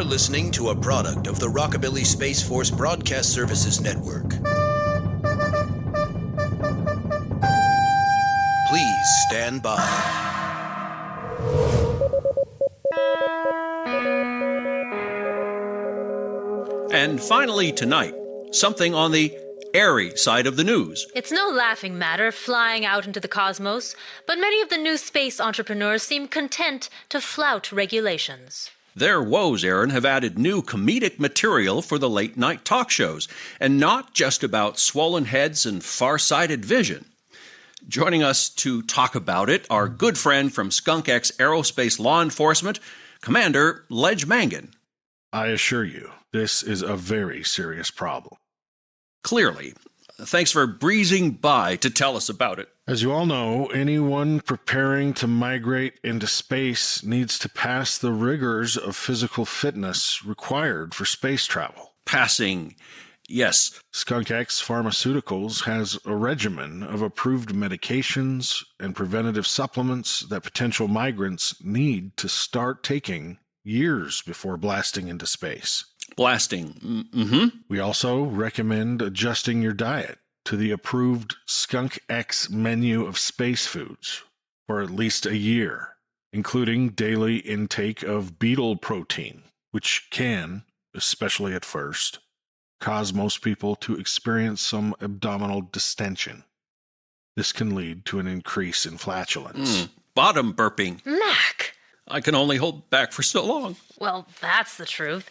You're listening to a product of the Rockabilly Space Force Broadcast Services Network. Please stand by. And finally tonight, something on the airy side of the news. It's no laughing matter flying out into the cosmos, but many of the new space entrepreneurs seem content to flout regulations. Their woes, Erin, have added new comedic material for the late-night talk shows, and not just about swollen heads and far-sighted vision. Joining us to talk about it, our good friend from SkunkX Aerospace Law Enforcement, Commander Ledge Mangan. I assure you, this is a very serious problem. Clearly. Thanks for breezing by to tell us about it. As you all know, anyone preparing to migrate into space needs to pass the rigors of physical fitness required for space travel. Passing, yes. SkunkX Pharmaceuticals has a regimen of approved medications and preventative supplements that potential migrants need to start taking years before blasting into space. Blasting. Mm-hmm. We also recommend adjusting your diet to the approved SkunkX menu of space foods for at least a year, including daily intake of beetle protein, which can, especially at first, cause most people to experience some abdominal distension. This can lead to an increase in flatulence. Bottom burping. Mack! I can only hold back for so long. Well, that's the truth.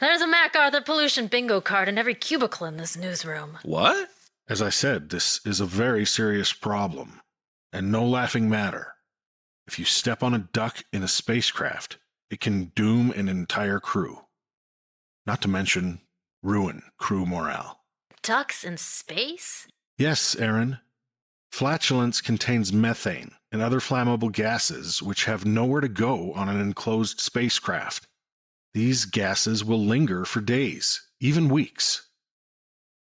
There's a McArthur pollution bingo card in every cubicle in this newsroom. What? As I said, this is a very serious problem, and no laughing matter. If you step on a duck in a spacecraft, it can doom an entire crew. Not to mention, ruin crew morale. Ducks in space? Yes, Erin. Flatulence contains methane and other flammable gases which have nowhere to go on an enclosed spacecraft. These gases will linger for days, even weeks.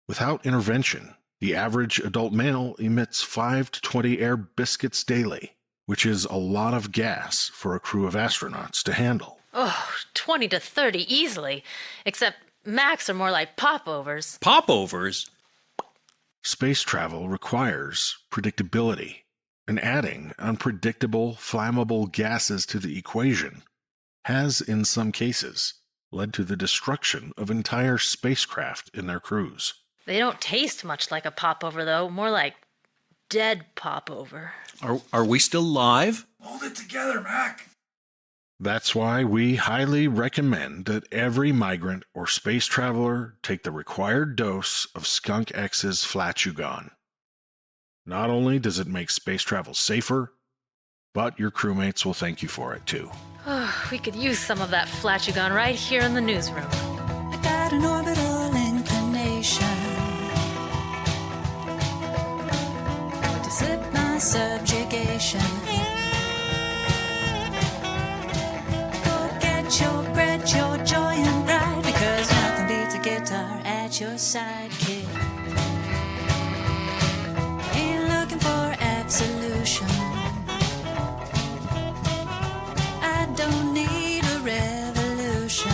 Without intervention, the average adult male emits 5 to 20 air biscuits daily, which is a lot of gas for a crew of astronauts to handle. Oh, 20 to 30 easily. Except Macks are more like popovers. Popovers? Space travel requires predictability, and adding unpredictable, flammable gases to the equation has, in some cases, led to the destruction of entire spacecraft in their crews. They don't taste much like a popover, though. More like dead popover. Are we still live? Hold it together, Mack. That's why we highly recommend that every migrant or space traveler take the required dose of SkunkX's Flatugon. Not only does it make space travel safer, but your crewmates will thank you for it too. Oh, we could use some of that Flatugon right here in the newsroom. I got an orbital inclination to slip my subjugation. Forget your bread, your joy and pride, because nothing beats a guitar at your side, kid. Ain't looking for absolution. I don't need a revolution.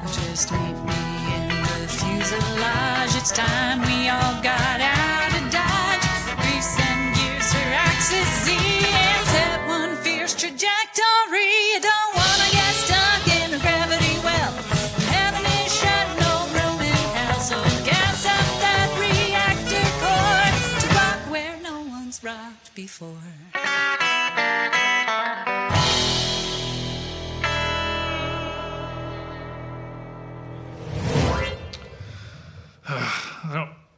Just meet me in the fuselage. It's time we all got out of Dodge. Grease and gears for axis Z, and set one fierce trajectory. You don't wanna get stuck in a gravity well. Heaven is shut, no room in hell. So gas up that reactor core to rock where no one's rocked before.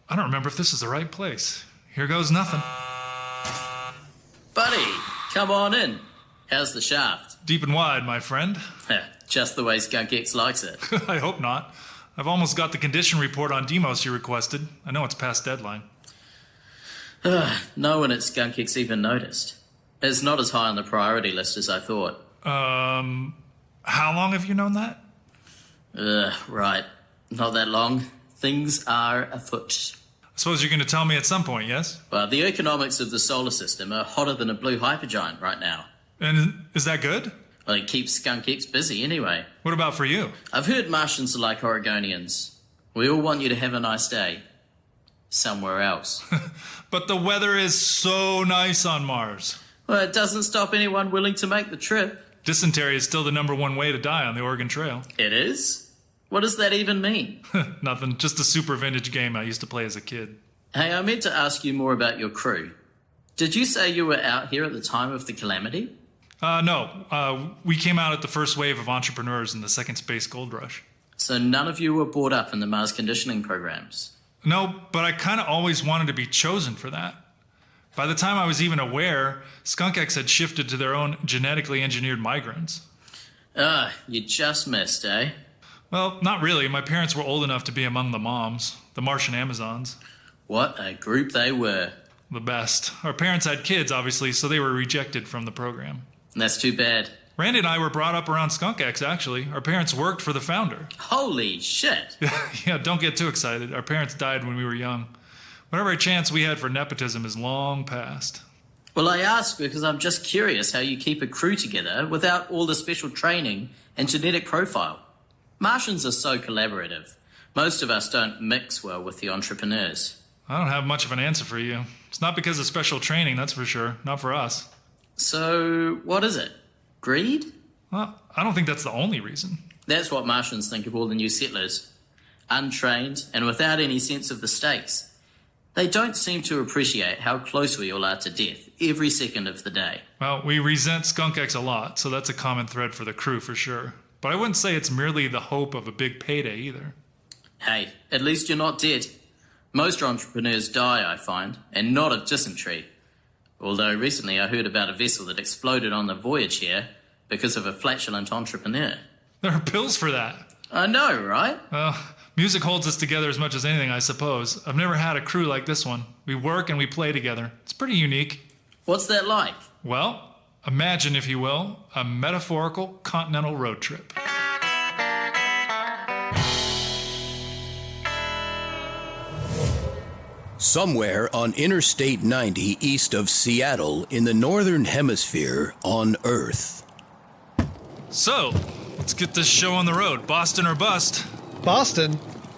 I don't remember if this is the right place. Here goes nothing. Buddy, come on in. How's the shaft? Deep and wide, my friend. Just the way SkunkX likes it. I hope not. I've almost got the condition report on Demos you requested. I know it's past deadline. No one at SkunkX even noticed. It's not as high on the priority list as I thought. How long have you known that? Right. Not that long. Things are afoot. I suppose you're going to tell me at some point, yes? Well, the economics of the solar system are hotter than a blue hypergiant right now. And is that good? Well, it keeps SkunkX busy anyway. What about for you? I've heard Martians are like Oregonians. We all want you to have a nice day. Somewhere else. But the weather is so nice on Mars. Well, it doesn't stop anyone willing to make the trip. Dysentery is still the #1 way to die on the Oregon Trail. It is? What does that even mean? Nothing, just a super vintage game I used to play as a kid. Hey, I meant to ask you more about your crew. Did you say you were out here at the time of the calamity? No. We came out at the first wave of entrepreneurs in the second space gold rush. So none of you were brought up in the Mars conditioning programs? No, but I kind of always wanted to be chosen for that. By the time I was even aware, SkunkX had shifted to their own genetically engineered migrants. You just missed, eh? Well, not really. My parents were old enough to be among the moms, the Martian Amazons. What a group they were. The best. Our parents had kids, obviously, so they were rejected from the program. That's too bad. Randy and I were brought up around SkunkX, actually. Our parents worked for the founder. Holy shit. Yeah, don't get too excited. Our parents died when we were young. Whatever chance we had for nepotism is long past. Well, I ask because I'm just curious how you keep a crew together without all the special training and genetic profile. Martians are so collaborative. Most of us don't mix well with the entrepreneurs. I don't have much of an answer for you. It's not because of special training, that's for sure. Not for us. So, what is it? Greed? Well, I don't think that's the only reason. That's what Martians think of all the new settlers. Untrained and without any sense of the stakes. They don't seem to appreciate how close we all are to death every second of the day. Well, we resent SkunkX a lot, so that's a common thread for the crew for sure. But I wouldn't say it's merely the hope of a big payday either. Hey, at least you're not dead. Most entrepreneurs die, I find, and not of dysentery. Although recently I heard about a vessel that exploded on the voyage here because of a flatulent entrepreneur. There are pills for that. I know, right? Well, music holds us together as much as anything, I suppose. I've never had a crew like this one. We work and we play together. It's pretty unique. What's that like? Well, imagine, if you will, a metaphorical continental road trip. Somewhere on Interstate 90 east of Seattle in the northern hemisphere on Earth. So, let's get this show on the road. Boston or bust. Boston?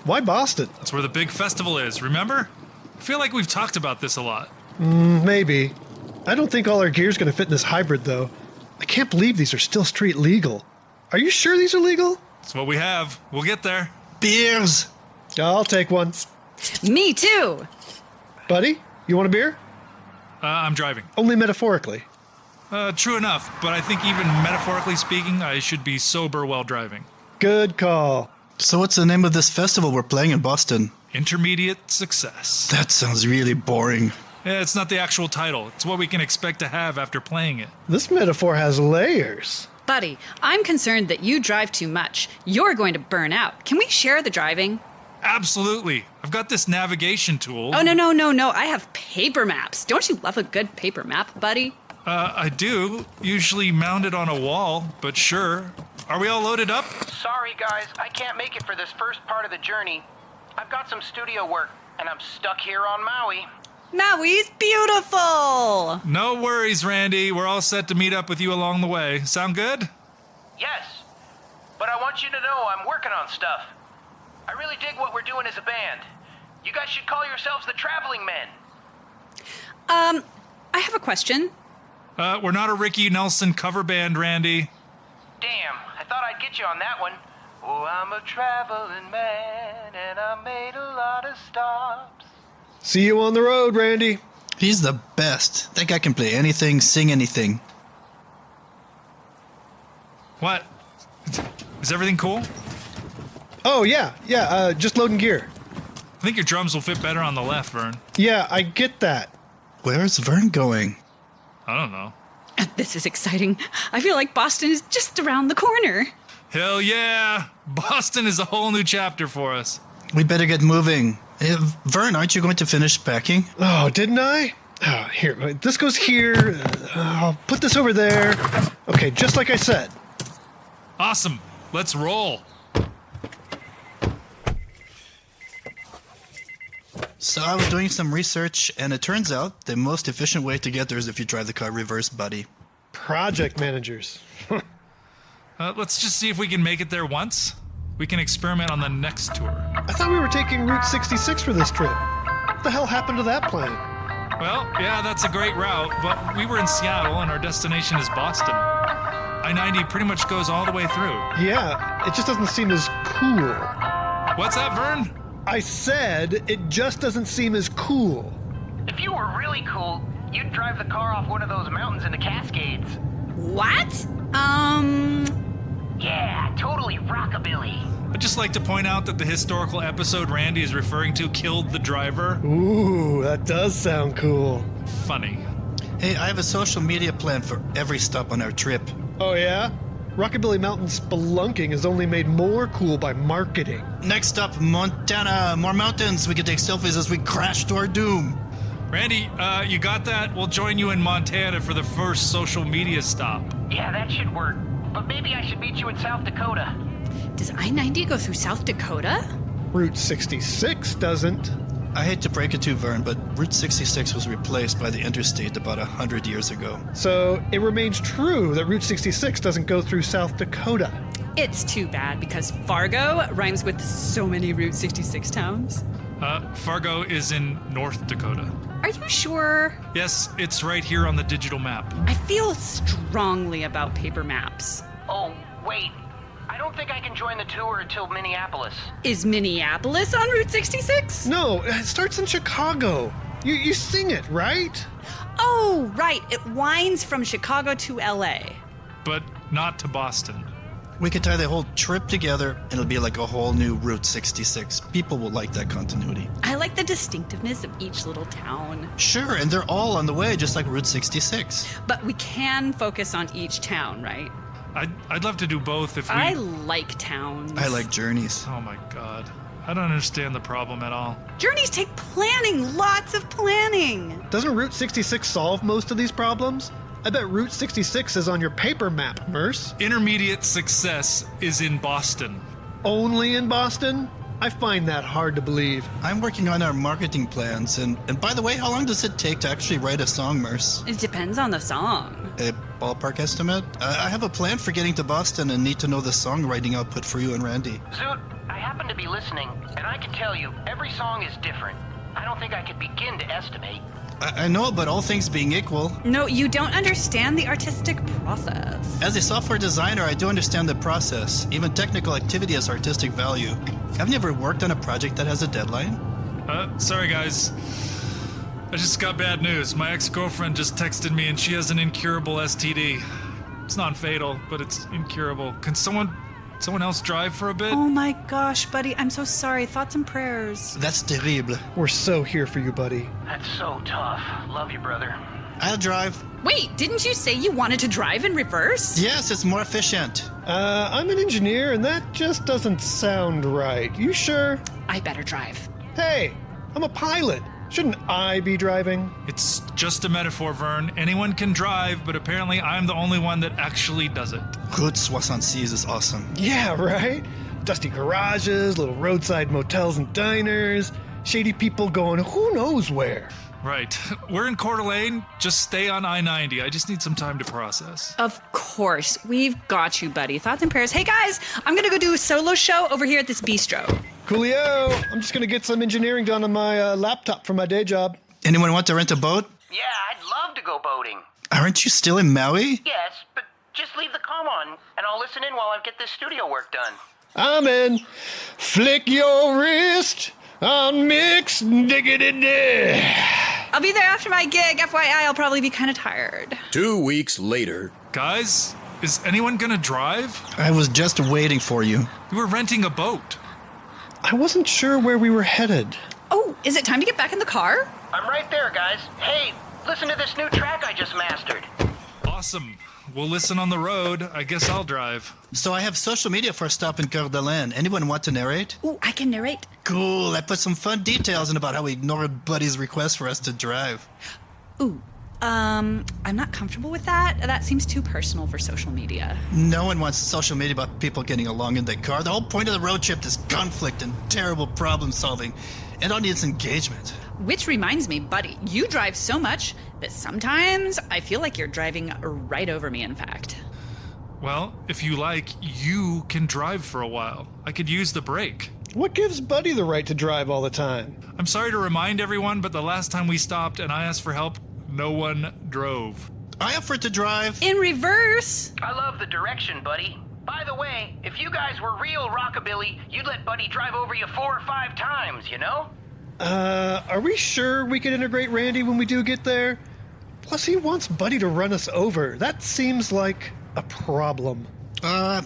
Why Boston? That's where the big festival is, remember? I feel like we've talked about this a lot. Maybe. I don't think all our gear's gonna fit in this hybrid, though. I can't believe these are still street legal. Are you sure these are legal? It's what we have. We'll get there. Beers! I'll take one. Me too! Buddy, you want a beer? I'm driving. Only metaphorically. True enough, but I think even metaphorically speaking, I should be sober while driving. Good call. So what's the name of this festival we're playing in Boston? Intermediate Success. That sounds really boring. Yeah, it's not the actual title. It's what we can expect to have after playing it. This metaphor has layers. Buddy, I'm concerned that you drive too much. You're going to burn out. Can we share the driving? Absolutely. I've got this navigation tool. Oh, no. I have paper maps. Don't you love a good paper map, buddy? I do. Usually mounted on a wall, but sure. Are we all loaded up? Sorry, guys. I can't make it for this first part of the journey. I've got some studio work, and I'm stuck here on Maui. Maui's beautiful! No worries, Randy. We're all set to meet up with you along the way. Sound good? Yes, but I want you to know I'm working on stuff. I really dig what we're doing as a band. You guys should call yourselves the Traveling Men. I have a question. We're not a Ricky Nelson cover band, Randy. Damn, I thought I'd get you on that one. Oh, I'm a traveling man, and I made a lot of stops. See you on the road, Randy. He's the best. That guy can play anything, sing anything. What? Is everything cool? Oh, yeah, just loading gear. I think your drums will fit better on the left, Verne. Yeah, I get that. Where's Verne going? I don't know. This is exciting. I feel like Boston is just around the corner. Hell yeah! Boston is a whole new chapter for us. We better get moving. Verne, aren't you going to finish packing? Oh, didn't I? Oh, here, this goes here. I'll put this over there. Okay, just like I said. Awesome. Let's roll. So I was doing some research, and it turns out the most efficient way to get there is if you drive the car reverse, buddy. Project managers. Let's just see if we can make it there once. We can experiment on the next tour. I thought we were taking Route 66 for this trip. What the hell happened to that plan? Well, yeah, that's a great route, but we were in Seattle and our destination is Boston. I-90 pretty much goes all the way through. Yeah, it just doesn't seem as cool. What's that, Verne? I said it just doesn't seem as cool. If you were really cool, you'd drive the car off one of those mountains in the Cascades. What? Yeah, totally rockabilly. I'd just like to point out that the historical episode Randy is referring to killed the driver. Ooh, that does sound cool. Funny. Hey, I have a social media plan for every stop on our trip. Oh yeah? Rockabilly Mountain spelunking is only made more cool by marketing. Next up, Montana. More mountains. We can take selfies as we crash to our doom. Randy, you got that? We'll join you in Montana for the first social media stop. Yeah, that should work. But maybe I should meet you in South Dakota. Does I-90 go through South Dakota? Route 66 doesn't. I hate to break it to you, Verne, but Route 66 was replaced by the interstate about 100 years ago. So it remains true that Route 66 doesn't go through South Dakota. It's too bad because Fargo rhymes with so many Route 66 towns. Fargo is in North Dakota. Are you sure? Yes, it's right here on the digital map. I feel strongly about paper maps. Oh, wait. I don't think I can join the tour until Minneapolis. Is Minneapolis on Route 66? No, it starts in Chicago. You sing it, right? Oh, right. It winds from Chicago to LA. But not to Boston. We could tie the whole trip together, and it'll be like a whole new Route 66. People will like that continuity. I like the distinctiveness of each little town. Sure, and they're all on the way, just like Route 66. But we can focus on each town, right? I'd love to do both if we... I like towns. I like journeys. Oh my god. I don't understand the problem at all. Journeys take planning, lots of planning. Doesn't Route 66 solve most of these problems? I bet Route 66 is on your paper map, Merc. Intermediate success is in Boston. Only in Boston? I find that hard to believe. I'm working on our marketing plans, and by the way, how long does it take to actually write a song, Merc? It depends on the song. A ballpark estimate? I have a plan for getting to Boston and need to know the songwriting output for you and Randy. Zoot, I happen to be listening, and I can tell you, every song is different. I don't think I could begin to estimate. I know, but all things being equal... No, you don't understand the artistic process. As a software designer, I do understand the process. Even technical activity has artistic value. Have you ever worked on a project that has a deadline? Sorry guys. I just got bad news. My ex-girlfriend just texted me and she has an incurable STD. It's non-fatal, but it's incurable. Can someone else drive for a bit? Oh my gosh, buddy. I'm so sorry. Thoughts and prayers. That's terrible. We're so here for you, buddy. That's so tough. Love you, brother. I'll drive. Wait, didn't you say you wanted to drive in reverse? Yes, it's more efficient. I'm an engineer, and that just doesn't sound right. You sure? I better drive. Hey, I'm a pilot. Shouldn't I be driving? It's just a metaphor, Verne. Anyone can drive, but apparently I'm the only one that actually does it. Good 66 is awesome. Yeah, right? Dusty garages, little roadside motels and diners, shady people going who knows where. Right. We're in Coeur d'Alene. Just stay on I-90. I just need some time to process. Of course. We've got you, buddy. Thoughts and prayers. Hey, guys, I'm going to go do a solo show over here at this bistro. Coolio. I'm just going to get some engineering done on my laptop for my day job. Anyone want to rent a boat? Yeah, I'd love to go boating. Aren't you still in Maui? Yes, but just leave the comm on, and I'll listen in while I get this studio work done. I'm in. Flick your wrist on Mix Diggity. I'll be there after my gig. FYI, I'll probably be kind of tired. 2 weeks later. Guys, is anyone gonna drive? I was just waiting for you. We were renting a boat. I wasn't sure where we were headed. Oh, is it time to get back in the car? I'm right there, guys. Hey, listen to this new track I just mastered. Awesome. We'll listen on the road. I guess I'll drive. So I have social media for a stop in Coeur d'Alene. Anyone want to narrate? Ooh, I can narrate. Cool. I put some fun details in about how we ignored Buddy's request for us to drive. Ooh, I'm not comfortable with that. That seems too personal for social media. No one wants social media about people getting along in their car. The whole point of the road trip is conflict and terrible problem solving. It all needs engagement. Which reminds me, buddy, you drive so much that sometimes I feel like you're driving right over me, in fact. Well, if you like, you can drive for a while. I could use the break. What gives Buddy the right to drive all the time? I'm sorry to remind everyone, but the last time we stopped and I asked for help, no one drove. I offered to drive. In reverse. I love the direction, Buddy. By the way, if you guys were real Rockabilly, you'd let Buddy drive over you 4 or 5 times, you know? Are we sure we can integrate Randy when we do get there? Plus, he wants Buddy to run us over. That seems like a problem.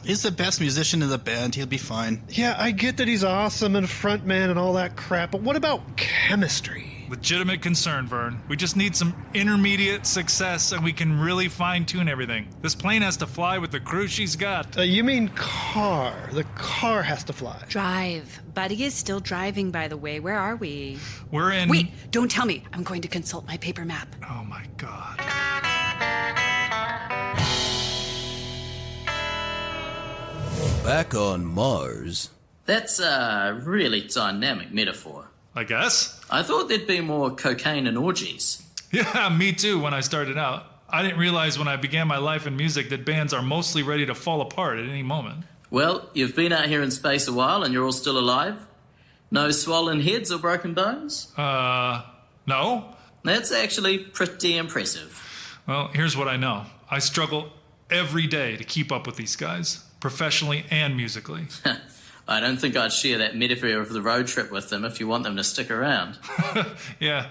He's the best musician in the band. He'll be fine. Yeah, I get that he's awesome and frontman and all that crap, but what about chemistry? Legitimate concern, Verne. We just need some intermediate success and we can really fine-tune everything. This plane has to fly with the crew she's got. You mean car. The car has to fly. Drive. Buddy is still driving, by the way. Where are we? We're in... Wait, don't tell me. I'm going to consult my paper map. Oh my God. Back on Mars. That's a really dynamic metaphor. I guess? I thought there'd be more cocaine and orgies. Yeah, me too when I started out. I didn't realize when I began my life in music that bands are mostly ready to fall apart at any moment. Well, you've been out here in space a while and you're all still alive? No swollen heads or broken bones? No. That's actually pretty impressive. Well, here's what I know. I struggle every day to keep up with these guys, professionally and musically. I don't think I'd share that metaphor of the road trip with them if you want them to stick around. Yeah,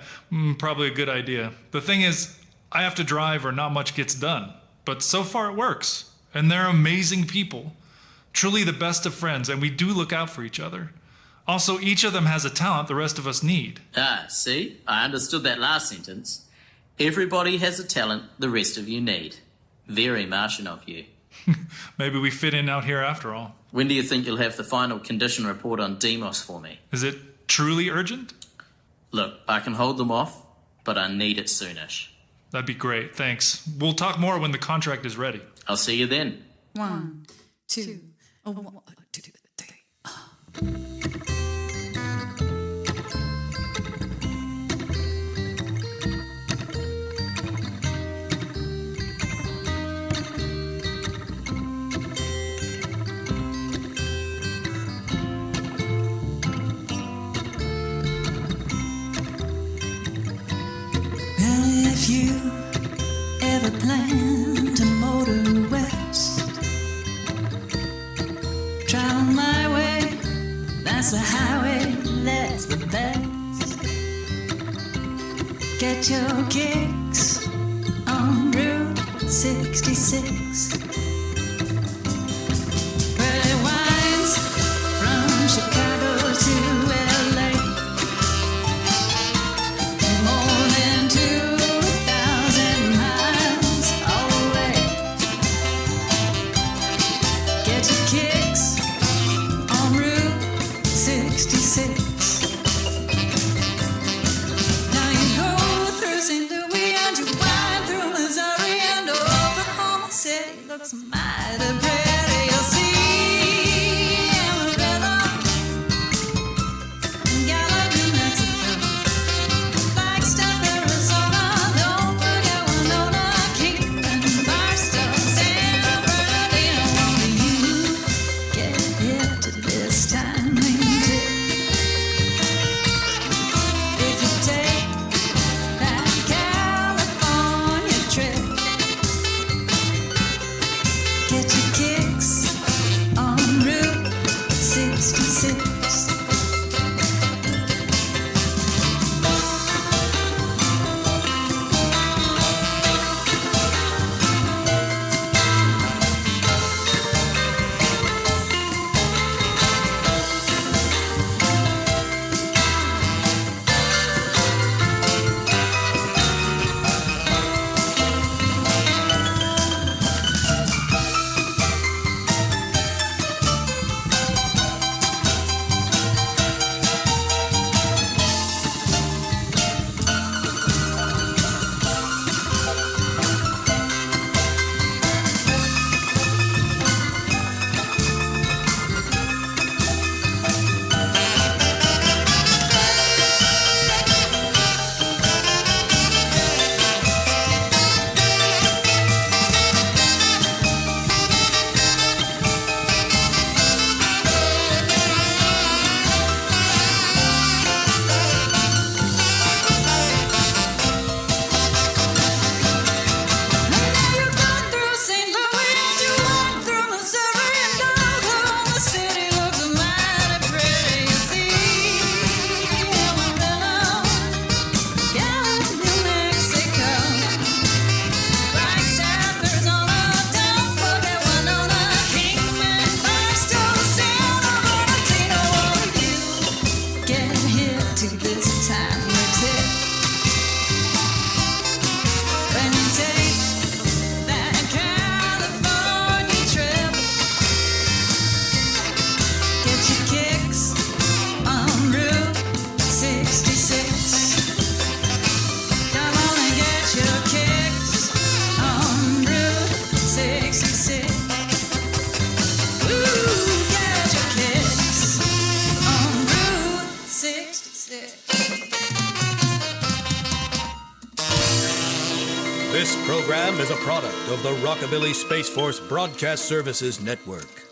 probably a good idea. The thing is, I have to drive or not much gets done. But so far it works. And they're amazing people. Truly the best of friends, and we do look out for each other. Also, each of them has a talent the rest of us need. Ah, see? I understood that last sentence. Everybody has a talent the rest of you need. Very Martian of you. Maybe we fit in out here after all. When do you think you'll have the final condition report on Demos for me? Is it truly urgent? Look, I can hold them off, but I need it soonish. That'd be great, thanks. We'll talk more when the contract is ready. I'll see you then. 1, 2, 1, 2, 3. If you ever plan to motor west, travel my way, that's the highway, that's the best. Get your kicks on Route 66, where it winds from Chicago to LA. More than 2,000 miles away. Get your kicks on Route 66. Now you go through St. Louis and you wind through Missouri and Oklahoma City. Looks mighty pretty. You'll see Amarillo, Gallup, New Mexico, Flagstaff, Arizona. Don't forget Winona, Kingman, Barstow, San Bernardino. Won't you get here to this timing tip? If you take that California trip, get your get your kicks on Route 66. Ooh, get your kicks on Route 66. This program is a product of the Rockabilly Space Force Broadcast Services Network.